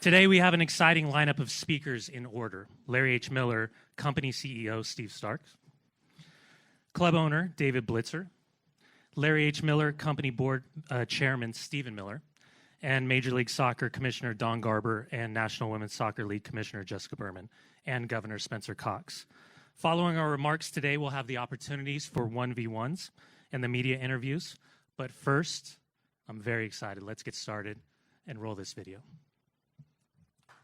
Today we have an exciting lineup of speakers in order. Larry H. Miller, company CEO Steve Starks, club owner David Blitzer, Larry H. Miller, company board chairman Stephen Miller, and Major League Soccer Commissioner Don Garber and National Women's Soccer League Commissioner Jessica Burman, and Governor Spencer Cox. Following our remarks today, we'll have the opportunities for 1v1s and the media interviews. But first, I'm very excited. Let's get started and roll this video.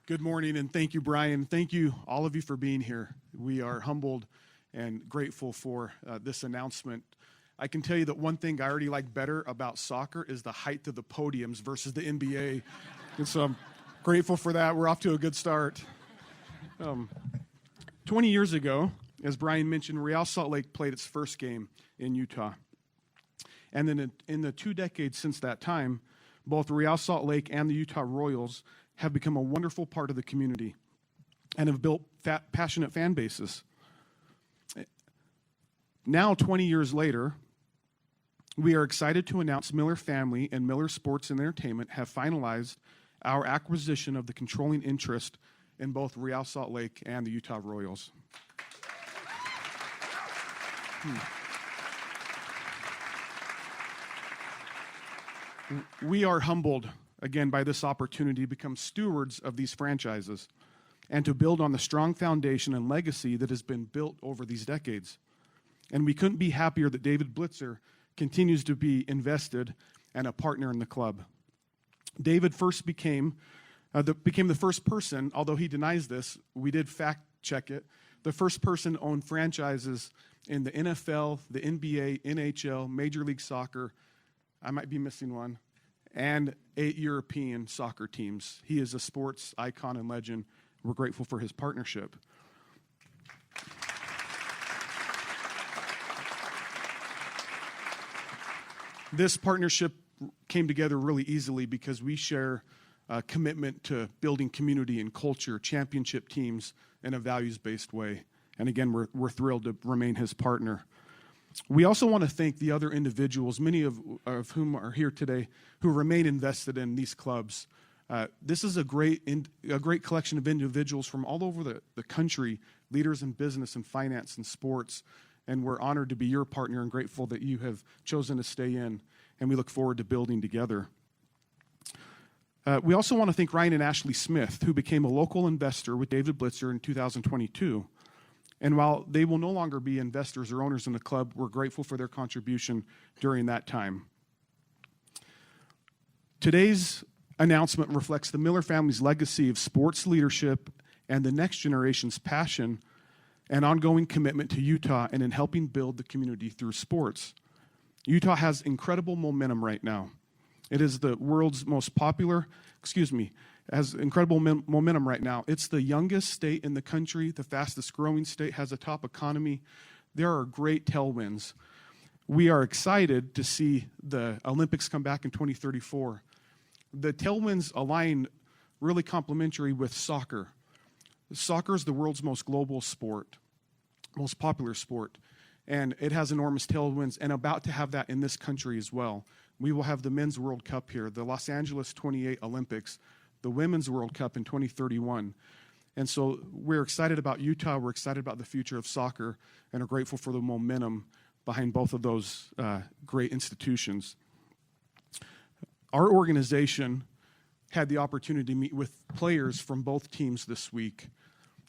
Good morning, and thank you, Brian. Thank you, all of you, for being here. We are humbled and grateful for this announcement. I can tell you that one thing I already like better about soccer is the height of the podiums versus the NBA. And so I'm grateful for that. We're off to a good start. 20 years ago, as Brian mentioned, Real Salt Lake played its first game in Utah. And then in the 2 decades since that time, both Real Salt Lake and the Utah Royals have become a wonderful part of the community and have built passionate fan bases. Now, 20 years later, we are excited to announce Miller Family and Miller Sports and Entertainment have finalized our acquisition of the controlling interest in both Real Salt Lake and the Utah Royals. We are humbled, again, by this opportunity to become stewards of these franchises and to build on the strong foundation and legacy that has been built over these decades. And we couldn't be happier that David Blitzer continues to be invested and a partner in the club. David first became the first person, although he denies this, we did fact check it, the first person to own franchises in the NFL, the NBA, NHL, Major League Soccer, I might be missing one, and 8 European soccer teams. He is a sports icon and legend. We're grateful for his partnership. This partnership came together really easily because we share a commitment to building community and culture, championship teams in a values-based way. And again, we're thrilled to remain his partner. We also want to thank the other individuals, many of whom are here today, who remain invested in these clubs. This is a great collection of individuals from all over the country, leaders in business and finance and sports, and we're honored to be your partner and grateful that you have chosen to stay in, and we look forward to building together. We also want to thank Ryan and Ashley Smith, who became a local investor with David Blitzer in 2022. And while they will no longer be investors or owners in the club, we're grateful for their contribution during that time. Today's announcement reflects the Miller family's legacy of sports leadership and the next generation's passion and ongoing commitment to Utah and in helping build the community through sports. Utah has incredible momentum right now. It is the world's most popular, has incredible momentum right now. It's the youngest state in the country, the fastest growing state, has a top economy. There are great tailwinds. We are excited to see the Olympics come back in 2034. The tailwinds align really complementary with soccer. Soccer is the world's most global sport, most popular sport, and it has enormous tailwinds and about to have that in this country as well. We will have the Men's World Cup here, the Los Angeles 28 Olympics, the Women's World Cup in 2031. And so we're excited about Utah, we're excited about the future of soccer, and are grateful for the momentum behind both of those great institutions. Our organization had the opportunity to meet with players from both teams this week,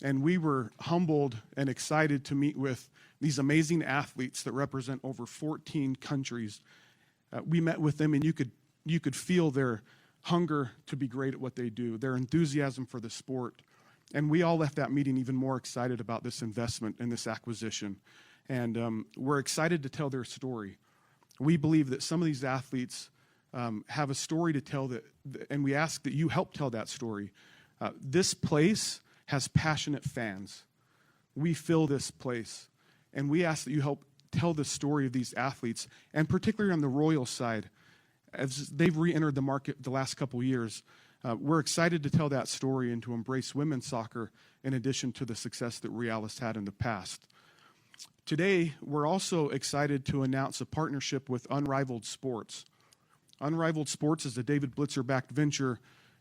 and we were humbled and excited to meet with these amazing athletes that represent over 14 countries. We met with them, and you could feel their hunger to be great at what they do, their enthusiasm for the sport. And we all left that meeting even more excited about this investment and this acquisition. And we're excited to tell their story. We believe that some of these athletes have a story to tell, and we ask that you help tell that story. This place has passionate fans. We fill this place, and we ask that you help tell the story of these athletes, and particularly on the Royal side, as they've re-entered the market the last couple years. We're excited to tell that story and to embrace women's soccer in addition to the success that Real has had in the past. Today, we're also excited to announce a partnership with Unrivaled Sports. Unrivaled Sports is a David Blitzer-backed venture,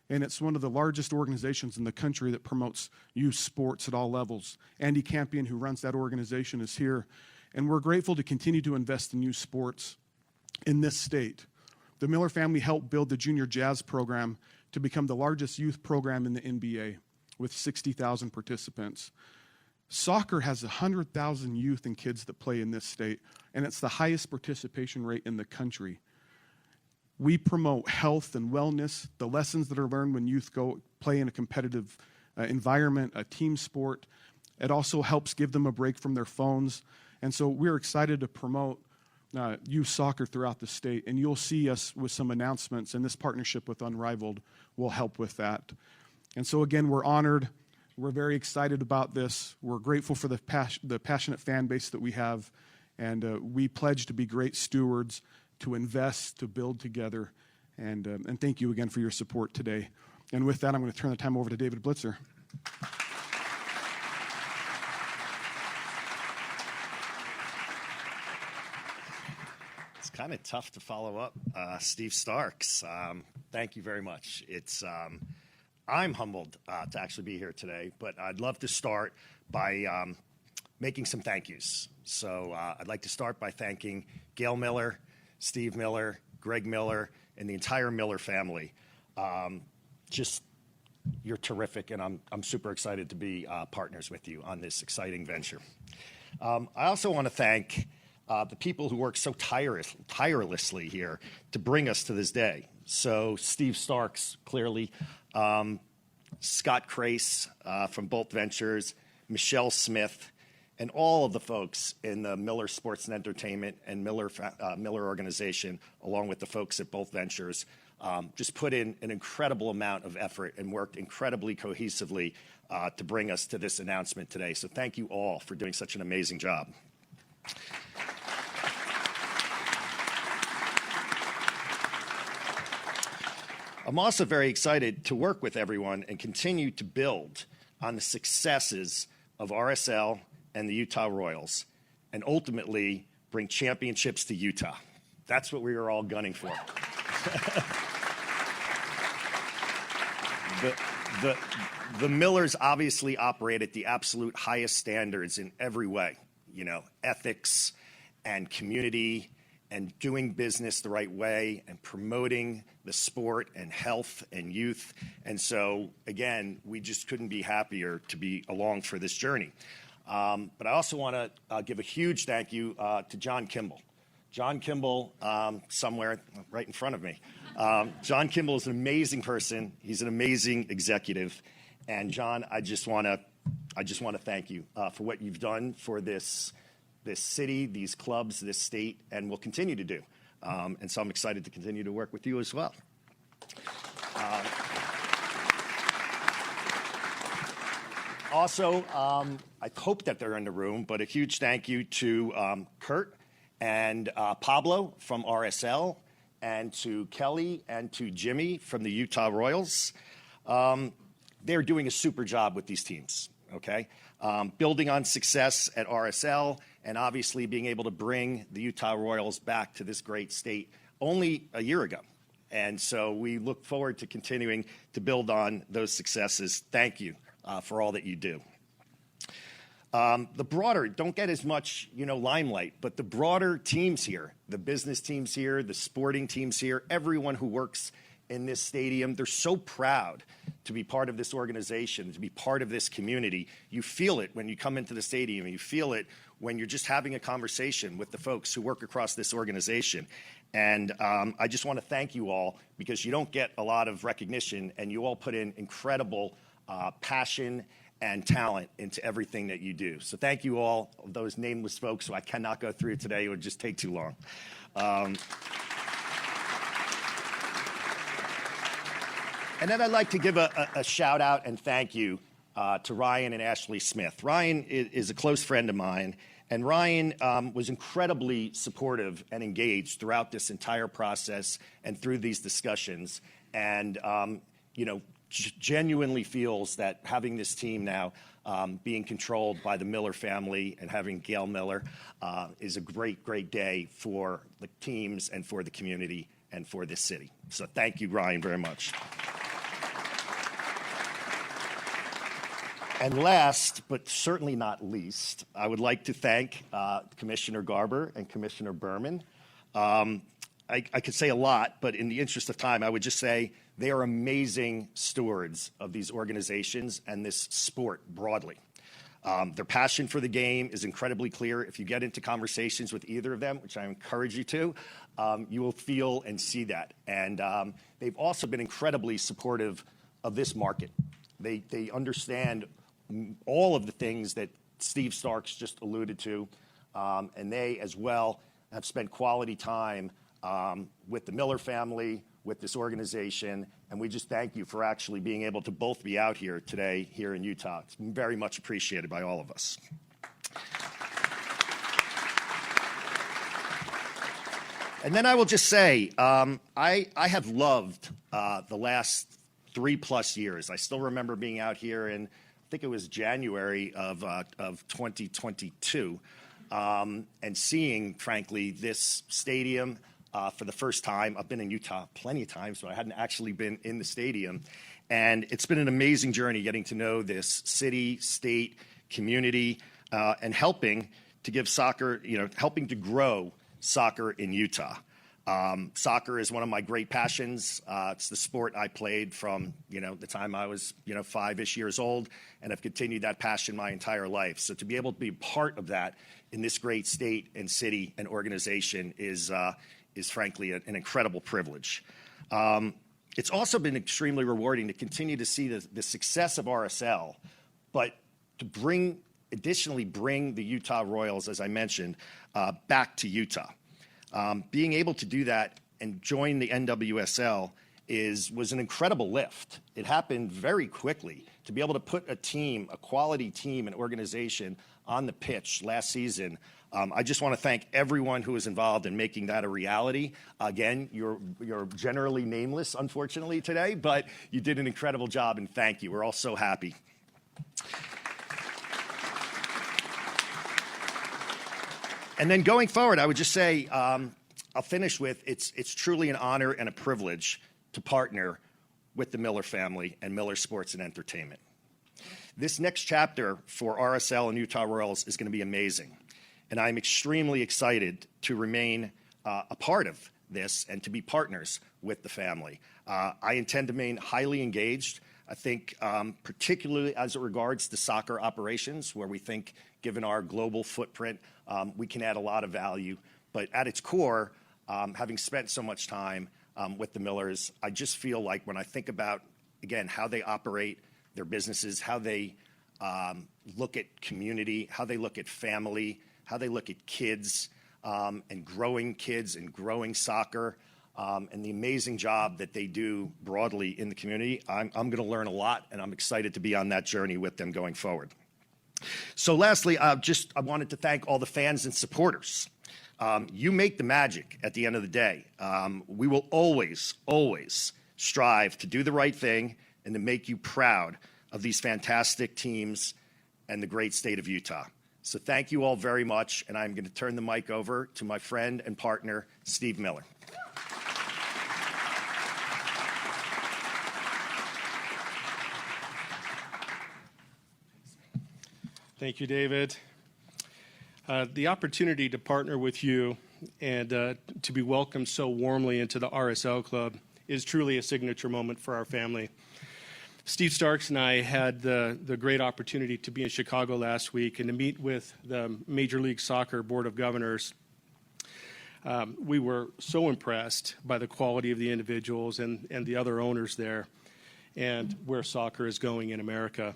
and it's one of the largest organizations in the country that promotes youth sports at all levels. Andy Campion, who runs that organization, is here, and we're grateful to continue to invest in youth sports in this state. The Miller family helped build the Junior Jazz program to become the largest youth program in the NBA with 60,000 participants. Soccer has 100,000 youth and kids that play in this state, and it's the highest participation rate in the country. We promote health and wellness, the lessons that are learned when youth go play in a competitive environment, a team sport. It also helps give them a break from their phones. And so we're excited to promote youth soccer throughout the state, and you'll see us with some announcements, and this partnership with Unrivaled will help with that. And so again, we're honored. We're very excited about this. We're grateful for the passionate fan base that we have, and we pledge to be great stewards, to invest, to build together, and thank you again for your support today. And with that, I'm going to turn the time over to David Blitzer. It's kind of tough to follow up Steve Starks. Thank you very much. I'm humbled to actually be here today, but I'd love to start by making some thank yous. So I'd like to start by thanking Gail Miller, Steve Miller, Greg Miller, and the entire Miller family. You're terrific, and I'm super excited to be partners with you on this exciting venture. I also want to thank the people who work so tirelessly here to bring us to this day. So Steve Starks, clearly, Scott Crace from Bolt Ventures, Michelle Smith, and all of the folks in the Miller Sports and Entertainment and Miller organization, along with the folks at Bolt Ventures, just put in an incredible amount of effort and worked incredibly cohesively to bring us to this announcement today. So thank you all for doing such an amazing job. I'm also very excited to work with everyone and continue to build on the successes of RSL and the Utah Royals, and ultimately bring championships to Utah. That's what we are all gunning for. The Millers obviously operate at the absolute highest standards in every way, ethics and community and doing business the right way and promoting the sport and health and youth. And so, again, we just couldn't be happier to be along for this journey. But I also want to give a huge thank you to John Kimball. John Kimball, somewhere right in front of me. John Kimball is an amazing person. He's an amazing executive. And John, I just want to thank you for what you've done for this city, these clubs, this state, and will continue to do. And so I'm excited to continue to work with you as well. Also, I hope that they're in the room, but a huge thank you to Kurt and Pablo from RSL, and to Kelly and to Jimmy from the Utah Royals. They're doing a super job with these teams, okay? Building on success at RSL and obviously being able to bring the Utah Royals back to this great state only a year ago. And so we look forward to continuing to build on those successes. Thank you for all that you do. The broader, don't get as much, limelight, but the broader teams here, the business teams here, the sporting teams here, everyone who works in this stadium, they're so proud to be part of this organization, to be part of this community. You feel it when you come into the stadium, and you feel it when you're just having a conversation with the folks who work across this organization. And I just want to thank you all, because you don't get a lot of recognition, and you all put in incredible passion and talent into everything that you do. So thank you all, those nameless folks who I cannot go through today. It would just take too long. And then I'd like to give a shout out and thank you to Ryan and Ashley Smith. Ryan is a close friend of mine, and Ryan was incredibly supportive and engaged throughout this entire process and through these discussions. And, genuinely feels that having this team now being controlled by the Miller family and having Gail Miller is a great, great day for the teams and for the community and for this city. So thank you, Ryan, very much. And last, but certainly not least, I would like to thank Commissioner Garber and Commissioner Burman. I could say a lot, but in the interest of time, I would just say they are amazing stewards of these organizations and this sport broadly. Their passion for the game is incredibly clear. If you get into conversations with either of them, which I encourage you to, you will feel and see that. And they've also been incredibly supportive of this market. They understand all of the things that Steve Starks just alluded to, and they as well have spent quality time with the Miller family, with this organization, and we just thank you for actually being able to both be out here today here in Utah. It's very much appreciated by all of us. And then I will just say, I have loved the last 3+ years. I still remember being out here in, I think it was January of 2022, and seeing, frankly, this stadium for the first time. I've been in Utah plenty of times, but I hadn't actually been in the stadium. And it's been an amazing journey getting to know this city, state, community, and helping to give soccer, helping to grow soccer in Utah. Soccer is one of my great passions. It's the sport I played from, the time I was, 5-ish years old, and I've continued that passion my entire life. So to be able to be part of that in this great state and city and organization is frankly an incredible privilege. It's also been extremely rewarding to continue to see the success of RSL, but to additionally bring the Utah Royals, as I mentioned, back to Utah. Being able to do that and join the NWSL was an incredible lift. It happened very quickly. To be able to put a quality team and organization on the pitch last season, I just want to thank everyone who was involved in making that a reality. Again, you're generally nameless, unfortunately, today, but you did an incredible job, and thank you. We're all so happy. And then going forward, I would just say, I'll finish with, it's truly an honor and a privilege to partner with the Miller family and Miller Sports and Entertainment. This next chapter for RSL and Utah Royals is going to be amazing. And I'm extremely excited to remain a part of this and to be partners with the family. I intend to remain highly engaged. I think particularly as it regards to soccer operations, where we think, given our global footprint, we can add a lot of value. But at its core, having spent so much time with the Millers, I just feel like when I think about, again, how they operate their businesses, how they look at community, how they look at family, how they look at kids and growing soccer, and the amazing job that they do broadly in the community, I'm going to learn a lot, and I'm excited to be on that journey with them going forward. So lastly, I wanted to thank all the fans and supporters. You make the magic at the end of the day. We will always, always strive to do the right thing and to make you proud of these fantastic teams and the great state of Utah. So thank you all very much, and I'm going to turn the mic over to my friend and partner, Steve Miller. Thank you, David. The opportunity to partner with you and to be welcomed so warmly into the RSL Club is truly a signature moment for our family. Steve Starks and I had the great opportunity to be in Chicago last week and to meet with the Major League Soccer Board of Governors. We were so impressed by the quality of the individuals and the other owners there and where soccer is going in America.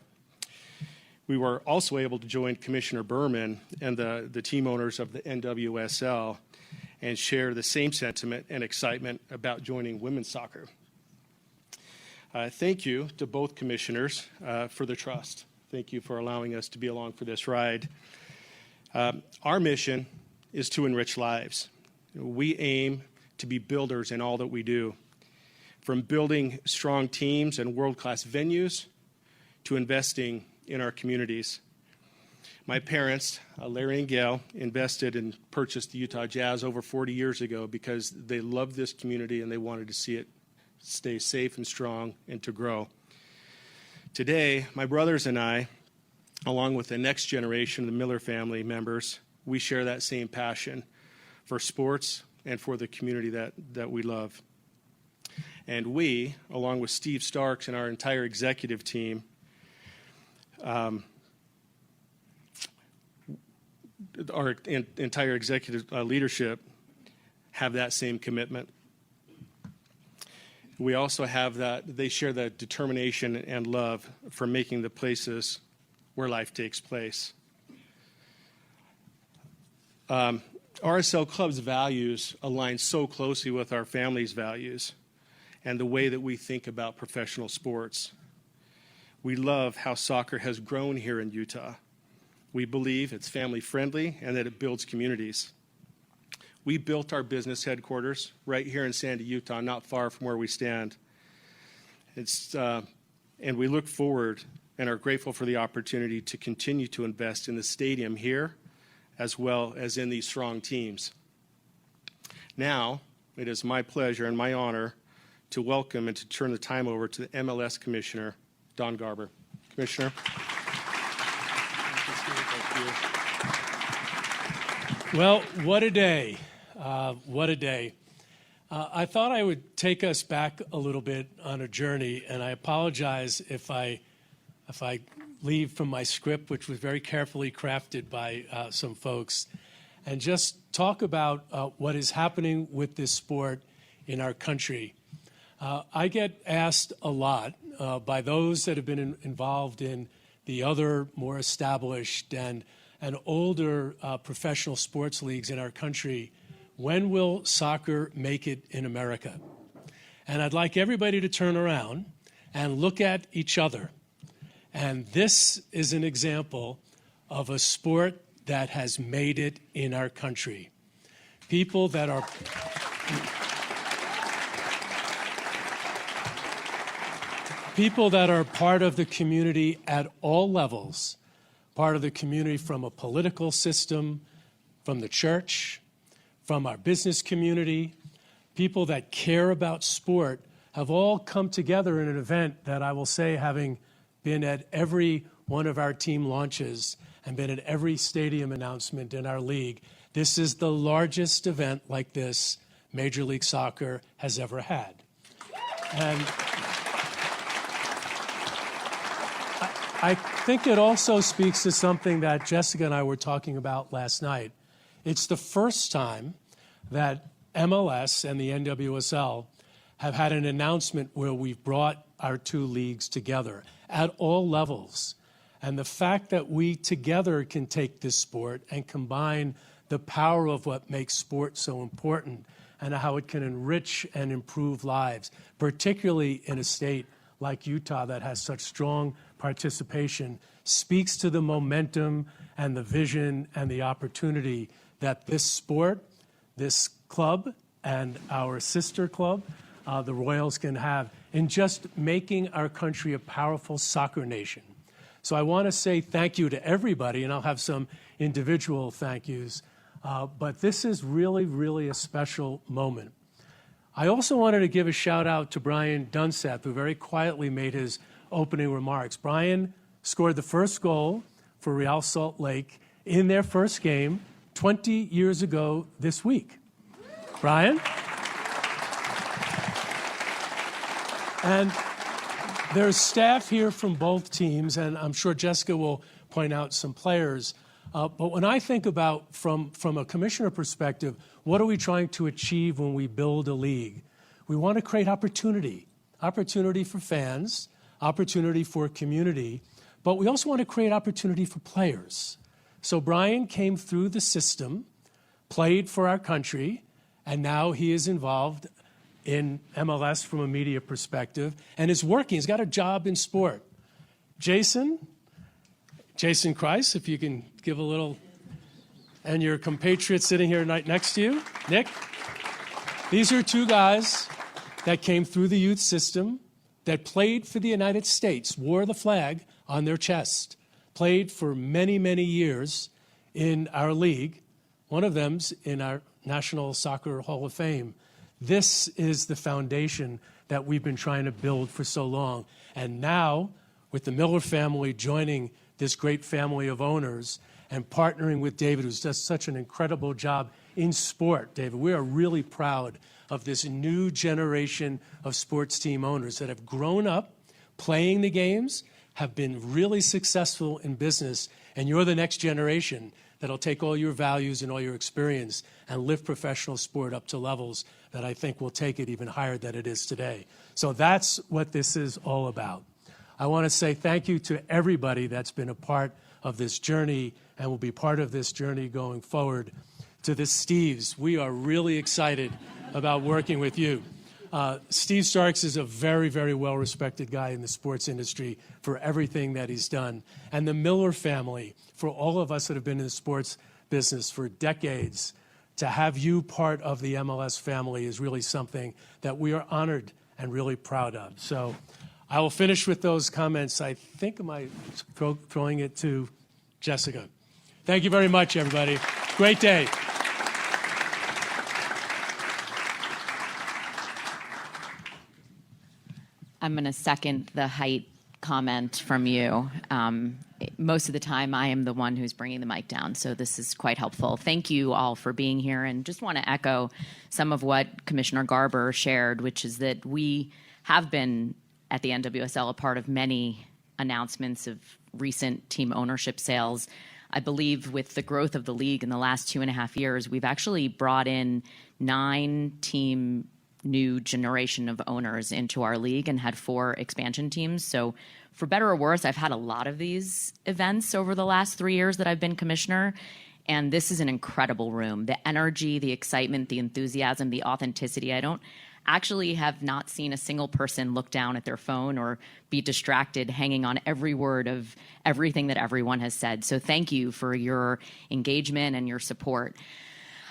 We were also able to join Commissioner Burman and the team owners of the NWSL and share the same sentiment and excitement about joining women's soccer. Thank you to both commissioners for the trust. Thank you for allowing us to be along for this ride. Our mission is to enrich lives. We aim to be builders in all that we do, from building strong teams and world-class venues to investing in our communities. My parents, Larry and Gail, invested and purchased the Utah Jazz over 40 years ago because they loved this community and they wanted to see it stay safe and strong and to grow. Today, my brothers and I along with the next generation of the Miller family members, we share that same passion for sports and for the community that we love. And we, along with Steve Starks and our entire executive team, our entire executive leadership have that same commitment. We also have that, they share that determination and love for making the places where life takes place. RSL Club's values align so closely with our family's values and the way that we think about professional sports. We love how soccer has grown here in Utah. We believe it's family friendly and that it builds communities. We built our business headquarters right here in Sandy, Utah, not far from where we stand. And we look forward and are grateful for the opportunity to continue to invest in the stadium here, as well as in these strong teams. Now, it is my pleasure and my honor to welcome and to turn the time over to the MLS Commissioner, Don Garber. Commissioner. Well, what a day. What a day. I thought I would take us back a little bit on a journey, and I apologize if I leave from my script, which was very carefully crafted by some folks, and just talk about what is happening with this sport in our country. I get asked a lot by those that have been involved in the other more established and older professional sports leagues in our country, when will soccer make it in America? And I'd like everybody to turn around and look at each other. And this is an example of a sport that has made it in our country. People that are part of the community at all levels, part of the community from a political system, from the church, from our business community, people that care about sport have all come together in an event that I will say, having been at every one of our team launches and been at every stadium announcement in our league, this is the largest event like this Major League Soccer has ever had. And I think it also speaks to something that Jessica and I were talking about last night. It's the first time that MLS and the NWSL have had an announcement where we've brought our two leagues together at all levels. And the fact that we together can take this sport and combine the power of what makes sport so important and how it can enrich and improve lives, particularly in a state like Utah that has such strong participation, speaks to the momentum and the vision and the opportunity that this sport, this club, and our sister club, the Royals, can have in just making our country a powerful soccer nation. So I want to say thank you to everybody, and I'll have some individual thank yous, but this is really, really a special moment. I also wanted to give a shout out to Brian Dunseth, who very quietly made his opening remarks. Brian scored the first goal for Real Salt Lake in their first game 20 years ago this week. Brian? And there's staff here from both teams, and I'm sure Jessica will point out some players. But when I think about, from a commissioner perspective, what are we trying to achieve when we build a league? We want to create opportunity for fans, opportunity for community, but we also want to create opportunity for players. So Brian came through the system, played for our country, and now he is involved in MLS from a media perspective and is working. He's got a job in sport. Jason Christ, if you can give a little, and your compatriot sitting here next to you, Nick. These are two guys that came through the youth system, that played for the United States, wore the flag on their chest, played for many, many years in our league. One of them's in our National Soccer Hall of Fame. This is the foundation that we've been trying to build for so long. And now, with the Miller family joining this great family of owners and partnering with David, who's done such an incredible job in sport. David, we are really proud of this new generation of sports team owners that have grown up playing the games, have been really successful in business, and you're the next generation that'll take all your values and all your experience and lift professional sport up to levels that I think will take it even higher than it is today. So that's what this is all about. I want to say thank you to everybody that's been a part of this journey and will be part of this journey going forward. To the Steves, we are really excited about working with you. Steve Starks is a very, very well-respected guy in the sports industry for everything that he's done. And the Miller family, for all of us that have been in the sports business for decades, to have you part of the MLS family is really something that we are honored and really proud of. So I will finish with those comments. I think am I throwing it to Jessica. Thank you very much, everybody. Great day. I'm going to second the height comment from you. Most of the time, I am the one who's bringing the mic down, so this is quite helpful. Thank you all for being here, and just want to echo some of what Commissioner Garber shared, which is that we have been, at the NWSL, a part of many announcements of recent team ownership sales. I believe with the growth of the league in the last 2.5 years, we've actually brought in 9 team new generation of owners into our league and had 4 expansion teams. So for better or worse, I've had a lot of these events over the last 3 years that I've been commissioner. And this is an incredible room. The energy, the excitement, the enthusiasm, the authenticity. I don't actually have not seen a single person look down at their phone or be distracted hanging on every word of everything that everyone has said. So thank you for your engagement and your support.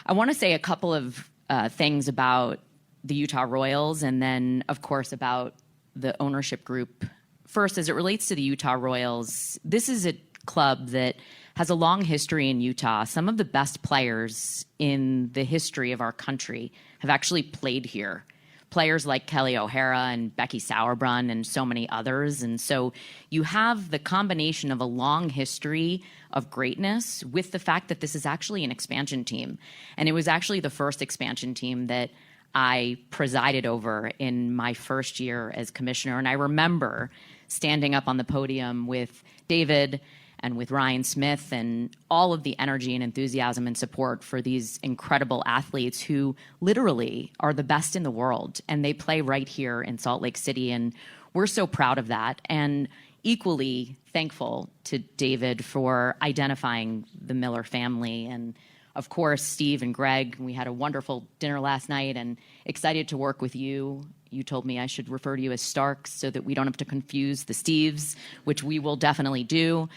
I want to say a couple of things about the Utah Royals, and then, of course, about the ownership group. First, as it relates to the Utah Royals, this is a club that has a long history in Utah. Some of the best players in the history of our country have actually played here. Players like Kelly O'Hara and Becky Sauerbrunn and so many others. And so you have the combination of a long history of greatness with the fact that this is actually an expansion team. And it was actually the first expansion team that I presided over in my first year as commissioner. And I remember standing up on the podium with David and with Ryan Smith and all of the energy and enthusiasm and support for these incredible athletes who literally are the best in the world. And they play right here in Salt Lake City. And we're so proud of that. And equally thankful to David for identifying the Miller family. And of course, Steve and Greg, we had a wonderful dinner last night and excited to work with you. You told me I should refer to you as Starks so that we don't have to confuse the Steves, which we will definitely do.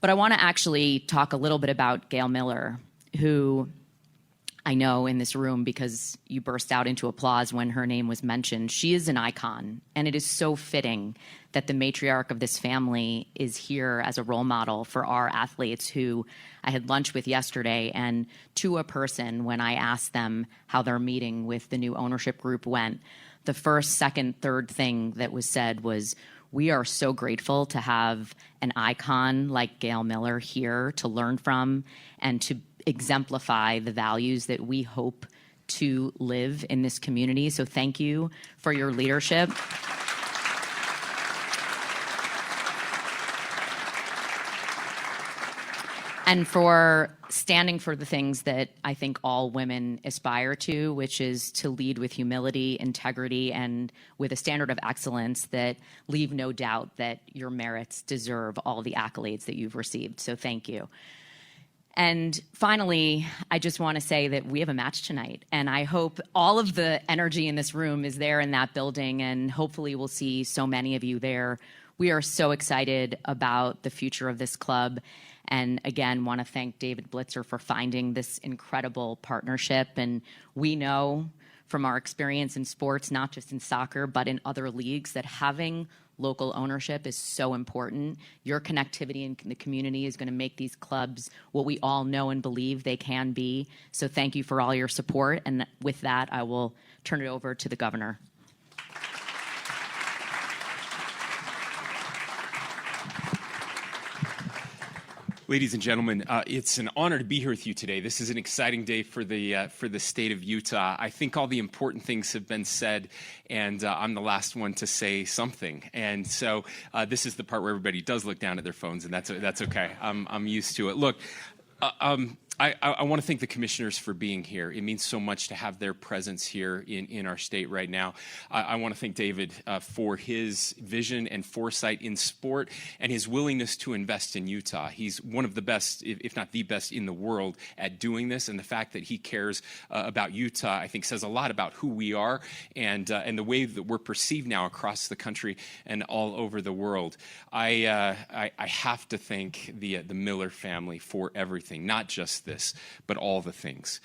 But I want to actually talk a little bit about Gail Miller, who I know in this room because you burst out into applause when her name was mentioned. She is an icon, and it is so fitting that the matriarch of this family is here as a role model for our athletes who I had lunch with yesterday. And to a person, when I asked them how their meeting with the new ownership group went, the first, second, third thing that was said was, we are so grateful to have an icon like Gail Miller here to learn from and to exemplify the values that we hope to live in this community. So thank you for your leadership. And for standing for the things that I think all women aspire to, which is to lead with humility, integrity, and with a standard of excellence that leave no doubt that your merits deserve all the accolades that you've received. So thank you. And finally, I just want to say that we have a match tonight, and I hope all of the energy in this room is there in that building, and hopefully we'll see so many of you there. We are so excited about the future of this club. And again, want to thank David Blitzer for finding this incredible partnership. And we know from our experience in sports, not just in soccer, but in other leagues, that having local ownership is so important. Your connectivity in the community is going to make these clubs what we all know and believe they can be. So thank you for all your support. And with that, I will turn it over to the governor. Ladies and gentlemen, it's an honor to be here with you today. This is an exciting day for the state of Utah. I think all the important things have been said, and I'm the last one to say something. And so this is the part where everybody does look down at their phones, and that's okay. I'm used to it. Look, I want to thank the commissioners for being here. It means so much to have their presence here in our state right now. I want to thank David for his vision and foresight in sport and his willingness to invest in Utah. He's one of the best, if not the best, in the world at doing this. And the fact that he cares about Utah, I think, says a lot about who we are and the way that we're perceived now across the country and all over the world. I have to thank the Miller family for everything, not just this, but all the things.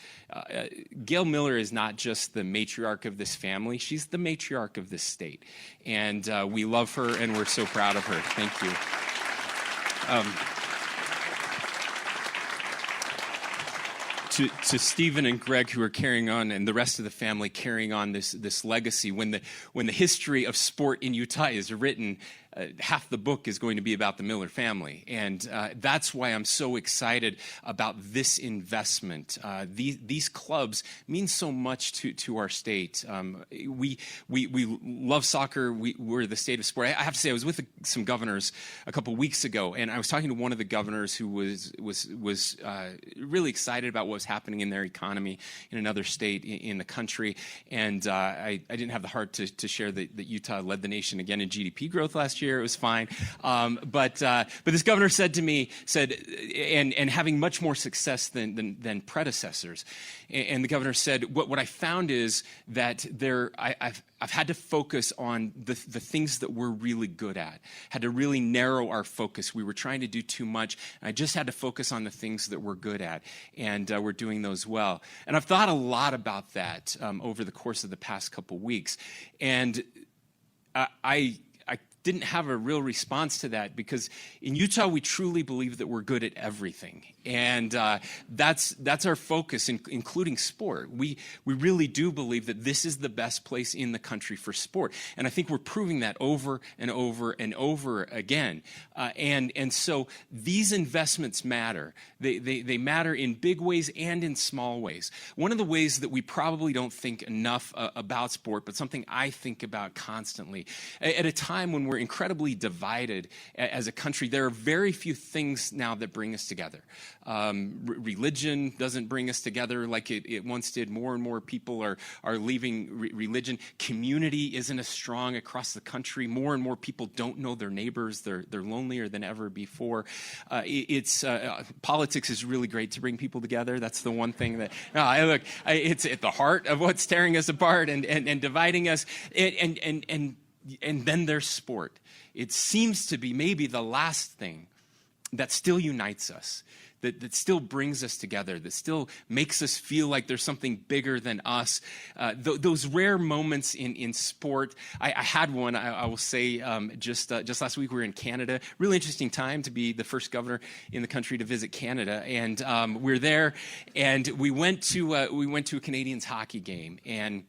Gail Miller is not just the matriarch of this family, she's the matriarch of this state. And we love her and we're so proud of her. Thank you. To Stephen and Greg, who are carrying on, and the rest of the family carrying on this legacy, when the history of sport in Utah is written, half the book is going to be about the Miller family. And that's why I'm so excited about this investment. These clubs mean so much to our state. We love soccer. We're the state of sport. I have to say, I was with some governors a couple weeks ago, and I was talking to one of the governors who was really excited about what was happening in their economy in another state in the country. And I didn't have the heart to share that Utah led the nation again in GDP growth last year. It was fine. But this governor said to me, and having much more success than predecessors. And the governor said, what I found is that I've had to focus on the things that we're really good at, had to really narrow our focus. We were trying to do too much. And I just had to focus on the things that we're good at. And we're doing those well. And I've thought a lot about that over the course of the past couple weeks. And I didn't have a real response to that because in Utah, we truly believe that we're good at everything. And that's our focus, including sport. We really do believe that this is the best place in the country for sport. And I think we're proving that over and over and over again. And so these investments matter. They matter in big ways and in small ways. One of the ways that we probably don't think enough about sport, but something I think about constantly, at a time when we're incredibly divided as a country, there are very few things now that bring us together. Religion doesn't bring us together like it once did. More and more people are leaving religion. Community isn't as strong across the country. More and more people don't know their neighbors. They're lonelier than ever before. Politics is really great to bring people together. That's the one thing that it's at the heart of what's tearing us apart and dividing us. And then there's sport. It seems to be maybe the last thing that still unites us, that still brings us together, that still makes us feel like there's something bigger than us. Those rare moments in sport. I had one, I will say, just last week we were in Canada. Really interesting time to be the first governor in the country to visit Canada. And we're there, and we went to a Canadians hockey game, and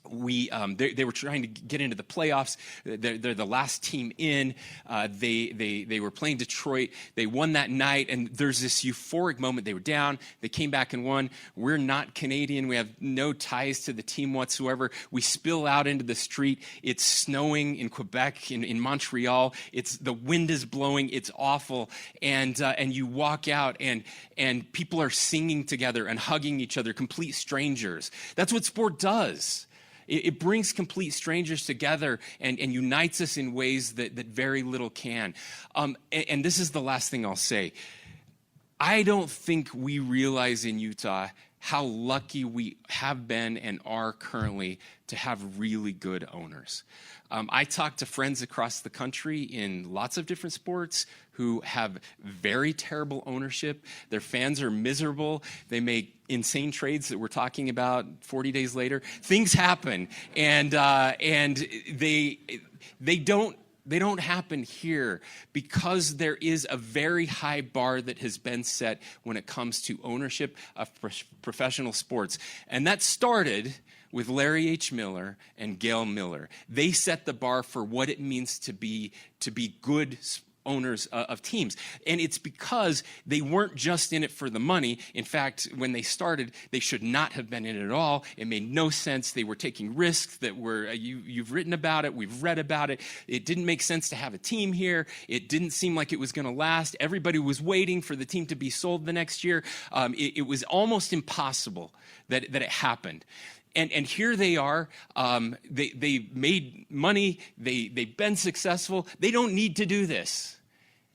they were trying to get into the playoffs. They're the last team in. They were playing Detroit. They won that night, and there's this euphoric moment. They were down. They came back and won. We're not Canadian. We have no ties to the team whatsoever. We spill out into the street. It's snowing in Quebec, in Montreal. The wind is blowing. It's awful. And you walk out, and people are singing together and hugging each other, complete strangers. That's what sport does. It brings complete strangers together and unites us in ways that very little can. And this is the last thing I'll say. I don't think we realize in Utah how lucky we have been and are currently to have really good owners. I talk to friends across the country in lots of different sports who have very terrible ownership. Their fans are miserable. They make insane trades that we're talking about 40 days later. Things happen, and they don't happen here because there is a very high bar that has been set when it comes to ownership of professional sports. And that started with Larry H. Miller and Gail Miller. They set the bar for what it means to be good owners of teams. And it's because they weren't just in it for the money. In fact, when they started, they should not have been in it at all. It made no sense. They were taking risks that were, you've written about it, we've read about it. It didn't make sense to have a team here. It didn't seem like it was going to last. Everybody was waiting for the team to be sold the next year. It was almost impossible that it happened. And here they are. They made money. They've been successful. They don't need to do this.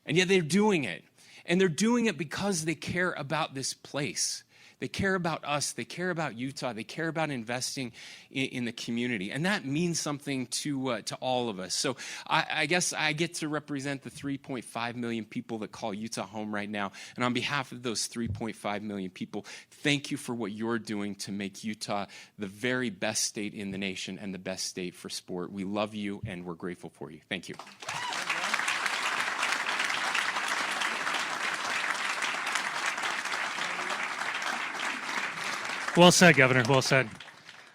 And yet they're doing it. And they're doing it because they care about this place. They care about us. They care about Utah. They care about investing in the community. And that means something to all of us. So I guess I get to represent the 3.5 million people that call Utah home right now. And on behalf of those 3.5 million people, thank you for what you're doing to make Utah the very best state in the nation and the best state for sport. We love you and we're grateful for you. Thank you. Well said, Governor. Well said.